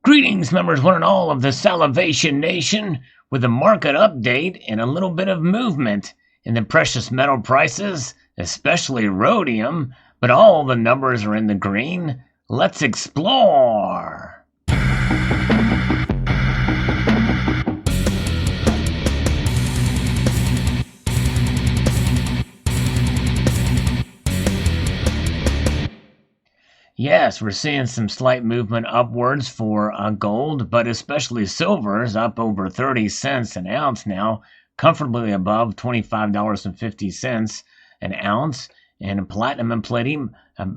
Greetings, members one and all of the Salivation Nation, with a market update and a little bit of movement in the precious metal prices, especially rhodium, but all the numbers are in the green. Let's explore! Yes, we're seeing some slight movement upwards for gold, but especially silver is up over 30 cents an ounce now, comfortably above $25.50 an ounce. And platinum and palladium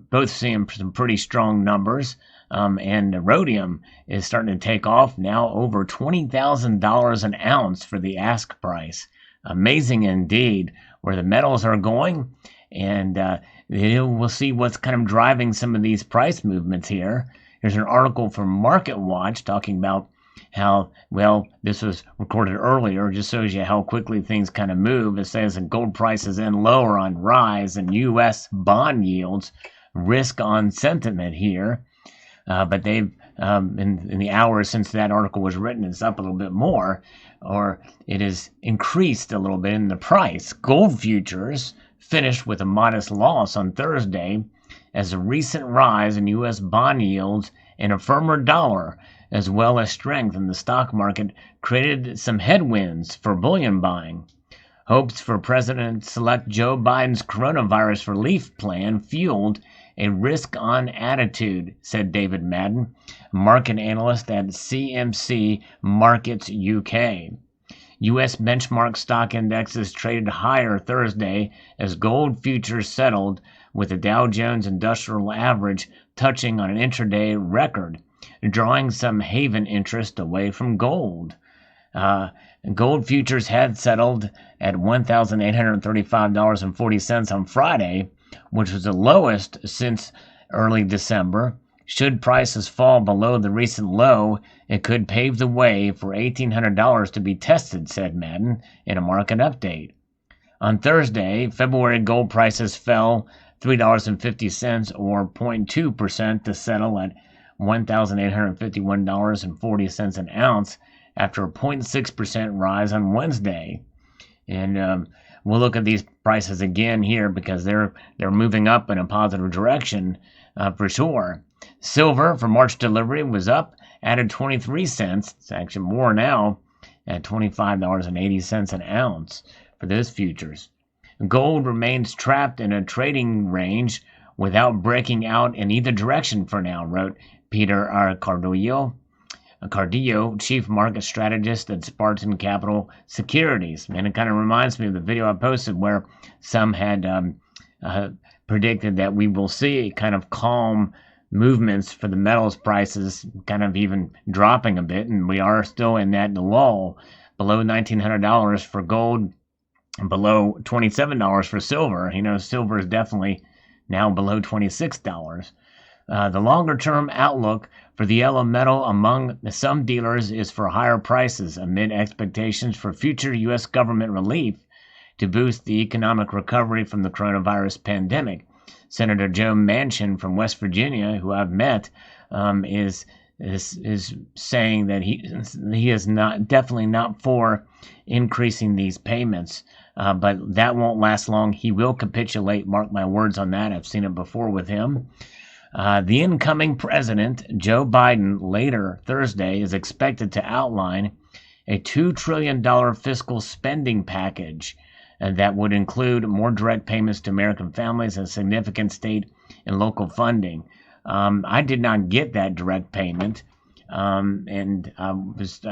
both seeing some pretty strong numbers. And rhodium is starting to take off now, over $20,000 an ounce for the ask price. Amazing indeed where the metals are going. And we'll see what's kind of driving some of these price movements here. Here's an article from Market Watch talking about how, well, this was recorded earlier, just shows you how quickly things kind of move. It says that gold prices end lower on rise and U.S. bond yields, risk on sentiment here. But they've, in the hours since that article was written, it's up a little bit more, or it has increased a little bit in the price. Gold futures finished with a modest loss on Thursday as a recent rise in U.S. bond yields and a firmer dollar, as well as strength in the stock market, created some headwinds for bullion buying. Hopes for President-elect Joe Biden's coronavirus relief plan fueled a risk-on attitude, said David Madden, market analyst at CMC Markets UK. U.S. benchmark stock indexes traded higher Thursday as gold futures settled, with the Dow Jones Industrial Average touching on an intraday record, drawing some haven interest away from gold. Gold futures had settled at $1,835.40 on Friday, which was the lowest since early December. Should prices fall below the recent low, it could pave the way for $1,800 to be tested, said Madden in a market update. On Thursday, February gold prices fell $3.50 or 0.2% to settle at $1,851.40 an ounce after a 0.6% rise on Wednesday. And we'll look at these prices again here because they're moving up in a positive direction for sure. Silver for March delivery was up, added 23 cents. It's actually more now at $25.80 an ounce for those futures. Gold remains trapped in a trading range without breaking out in either direction for now, wrote Peter Cardillo, chief market strategist at Spartan Capital Securities. And it kind of reminds me of the video I posted where some had predicted that we will see kind of calm movements for the metals prices, kind of even dropping a bit, and we are still in that lull below $1,900 for gold, below $27 for silver. Silver is definitely now below $26. The longer-term outlook for the yellow metal among some dealers is for higher prices amid expectations for future U.S. government relief to boost the economic recovery from the coronavirus pandemic. Senator Joe Manchin from West Virginia, who I've met, is saying that he is definitely not for increasing these payments, but that won't last long. He will capitulate. Mark my words on that. I've seen it before with him. The incoming president, Joe Biden, later Thursday is expected to outline a $2 trillion fiscal spending package that would include more direct payments to American families and significant state and local funding. I did not get that direct payment, and I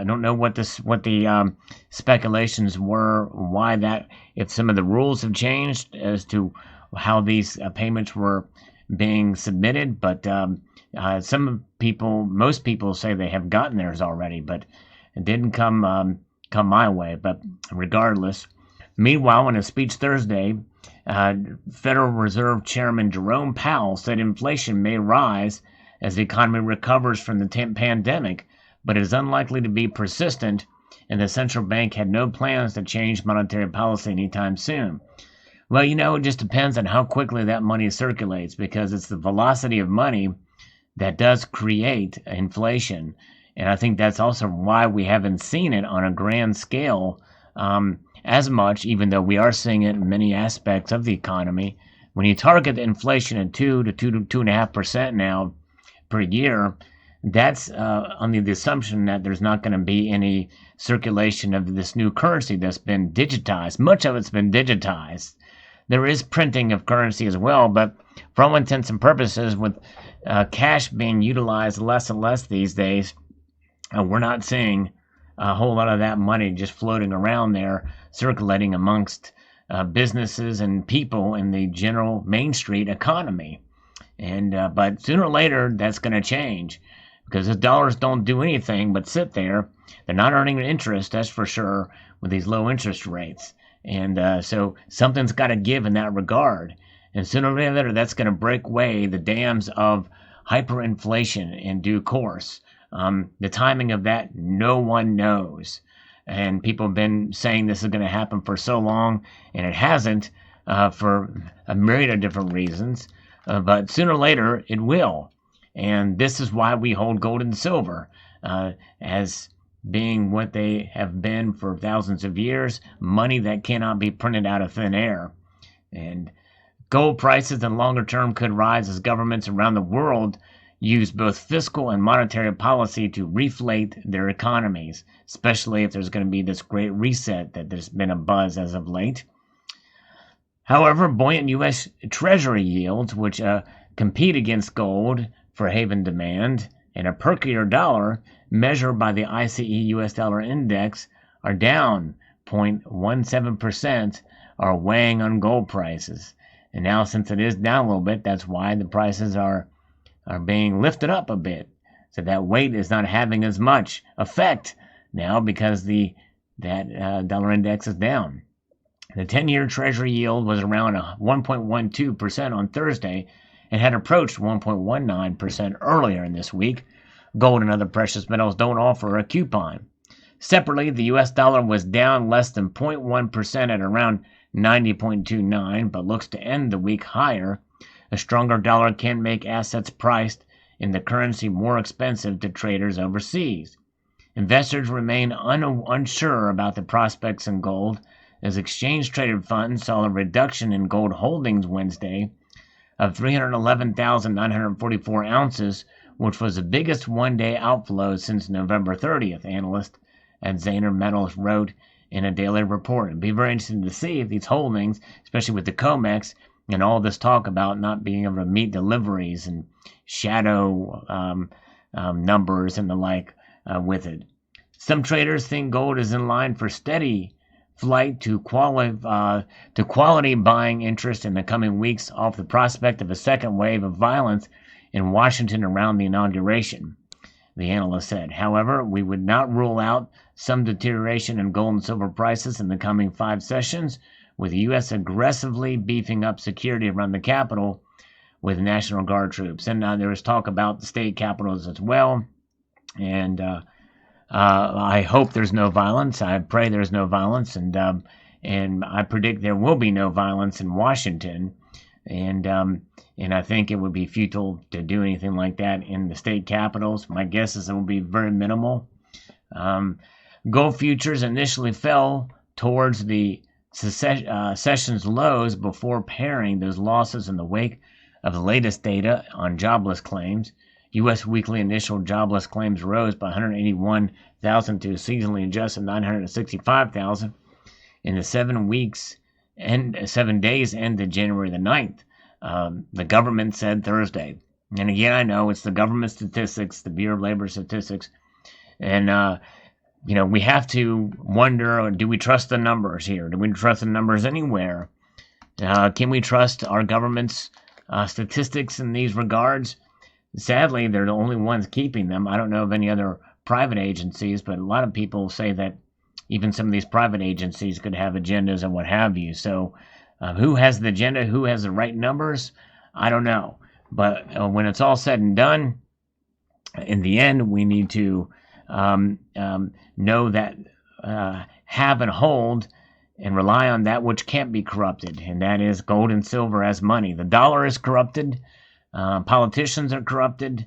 don't know what the speculations were, why that, if some of the rules have changed as to how these payments were being submitted, but most people say they have gotten theirs already, but it didn't come my way. But regardless. Meanwhile, in a speech Thursday, Federal Reserve Chairman Jerome Powell said inflation may rise as the economy recovers from the pandemic, but is unlikely to be persistent, and the central bank had no plans to change monetary policy anytime soon. Well, it just depends on how quickly that money circulates, because it's the velocity of money that does create inflation. And I think that's also why we haven't seen it on a grand scale as much, even though we are seeing it in many aspects of the economy. When you target inflation at 2 to 2.5% now per year, that's under the assumption that there's not going to be any circulation of this new currency that's been digitized. Much of it's been digitized. There is printing of currency as well, but for all intents and purposes, with cash being utilized less and less these days, we're not seeing a whole lot of that money just floating around there, circulating amongst businesses and people in the general Main Street economy. And but sooner or later, that's going to change, because the dollars don't do anything but sit there. They're not earning interest, that's for sure, with these low interest rates. And so something's got to give in that regard. And sooner or later, that's going to break away the dams of hyperinflation in due course. The timing of that, no one knows. And people have been saying this is going to happen for so long, and it hasn't for a myriad of different reasons. But sooner or later, it will. And this is why we hold gold and silver as being what they have been for thousands of years, money that cannot be printed out of thin air. And gold prices in longer term could rise as governments around the world use both fiscal and monetary policy to reflate their economies, especially if there's going to be this great reset that there's been a buzz as of late. However, buoyant U.S. Treasury yields, which compete against gold for haven demand, and a perkier dollar, measured by the ICE US dollar index, are down 0.17%, are weighing on gold prices. And now, since it is down a little bit, that's why the prices are being lifted up a bit. So that weight is not having as much effect now, because that dollar index is down. The 10-year Treasury yield was around 1.12% on Thursday and had approached 1.19% earlier in this week. Gold and other precious metals don't offer a coupon. Separately, the US dollar was down less than 0.1% at around 90.29, but looks to end the week higher. A stronger dollar can make assets priced in the currency more expensive to traders overseas. Investors remain unsure about the prospects in gold, as exchange-traded funds saw a reduction in gold holdings Wednesday of 311,944 ounces, which was the biggest one-day outflow since November 30th, analyst at Zaner Metals wrote in a daily report. It'd be very interesting to see if these holdings, especially with the COMEX, and all this talk about not being able to meet deliveries and shadow numbers and the like with it. Some traders think gold is in line for steady flight to quality buying interest in the coming weeks off the prospect of a second wave of violence in Washington around the inauguration, the analyst said. However, we would not rule out some deterioration in gold and silver prices in the coming 5 sessions, with the U.S. aggressively beefing up security around the Capitol with National Guard troops. And there was talk about the state capitals as well. And I hope there's no violence. I pray there's no violence. And I predict there will be no violence in Washington. And I think it would be futile to do anything like that in the state capitals. My guess is it will be very minimal. Gold futures initially fell towards the session's lows before pairing those losses in the wake of the latest data on jobless claims. U.S. weekly initial jobless claims rose by 181,000 to a seasonally adjusted 965,000 in the 7 days ended January the 9th, the government said Thursday. And again, I know it's the government statistics, the Bureau of Labor Statistics, and we have to wonder, do we trust the numbers here? Do we trust the numbers anywhere? Can we trust our government's statistics in these regards? Sadly, they're the only ones keeping them. I don't know of any other private agencies, but a lot of people say that even some of these private agencies could have agendas and what have you. So who has the agenda? Who has the right numbers? I don't know. But when it's all said and done, in the end, we need to know that have and hold and rely on that which can't be corrupted, and that is gold and silver as money. The dollar is corrupted, politicians are corrupted,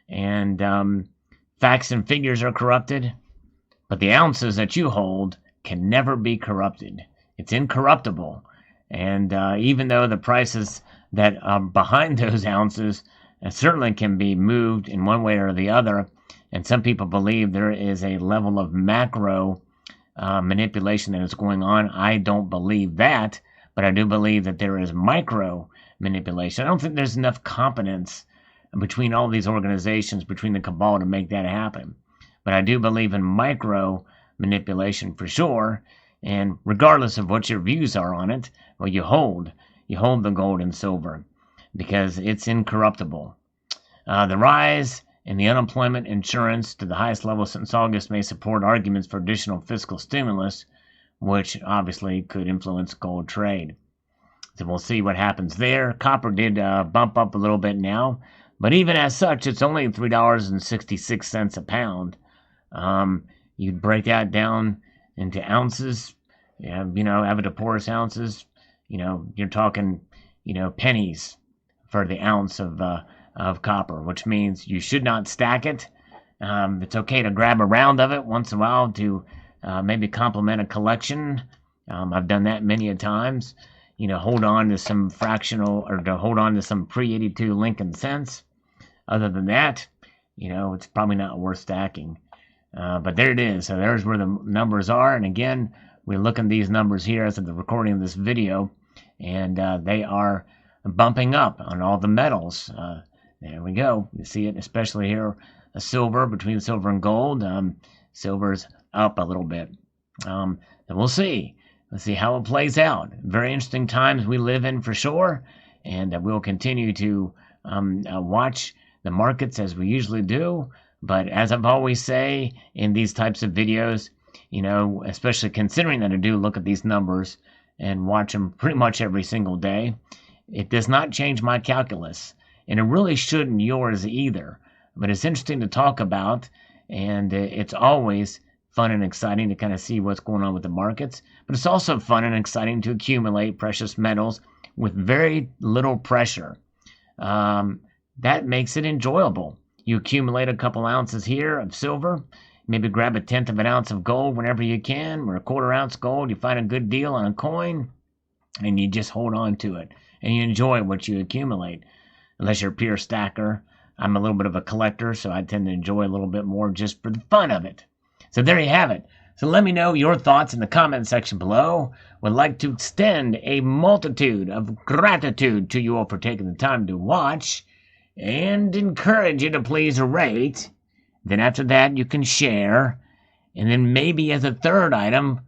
and facts and figures are corrupted, but the ounces that you hold can never be corrupted. It's incorruptible. And even though the prices that are behind those ounces certainly can be moved in one way or the other, and some people believe there is a level of macro manipulation that is going on. I don't believe that, but I do believe that there is micro manipulation. I don't think there's enough competence between all these organizations, between the cabal, to make that happen. But I do believe in micro manipulation for sure. And regardless of what your views are on it, well, you hold the gold and silver because it's incorruptible. The rise in the unemployment insurance to the highest level since August may support arguments for additional fiscal stimulus, which obviously could influence gold trade. So we'll see what happens there. Copper did bump up a little bit now, but even as such, it's only $3.66 a pound. You'd break that down into ounces, avoirdupois ounces. You're talking, pennies for the ounce of copper, which means you should not stack it. It's okay to grab a round of it once in a while to maybe complement a collection. I've done that many a times. Hold on to some fractional, or to hold on to some pre-82 Lincoln cents. Other than that, it's probably not worth stacking. But there it is. So there's where the numbers are. And again, we're looking at these numbers here as of the recording of this video, and they are bumping up on all the metals. There we go. You see it, especially here, silver, between silver and gold. Silver's up a little bit. And we'll see. Let's see how it plays out. Very interesting times we live in for sure, and we'll continue to watch the markets as we usually do. But as I've always say in these types of videos, especially considering that I do look at these numbers and watch them pretty much every single day, it does not change my calculus, and it really shouldn't yours either. But it's interesting to talk about, and it's always fun and exciting to kind of see what's going on with the markets. But it's also fun and exciting to accumulate precious metals with very little pressure. That makes it enjoyable. You accumulate a couple ounces here of silver, maybe grab a tenth of an ounce of gold whenever you can, or a quarter ounce gold. You find a good deal on a coin, and you just hold on to it, and you enjoy what you accumulate. Unless you're a pure stacker. I'm a little bit of a collector, so I tend to enjoy a little bit more just for the fun of it. So there you have it. So let me know your thoughts in the comment section below. Would like to extend a multitude of gratitude to you all for taking the time to watch, and encourage you to please rate. Then after that, you can share, and then maybe as a third item,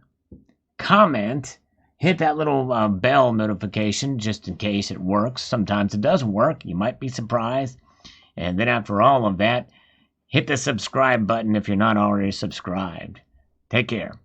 comment. Hit that little bell notification just in case it works. Sometimes it doesn't work. You might be surprised. And then after all of that, hit the subscribe button if you're not already subscribed. Take care.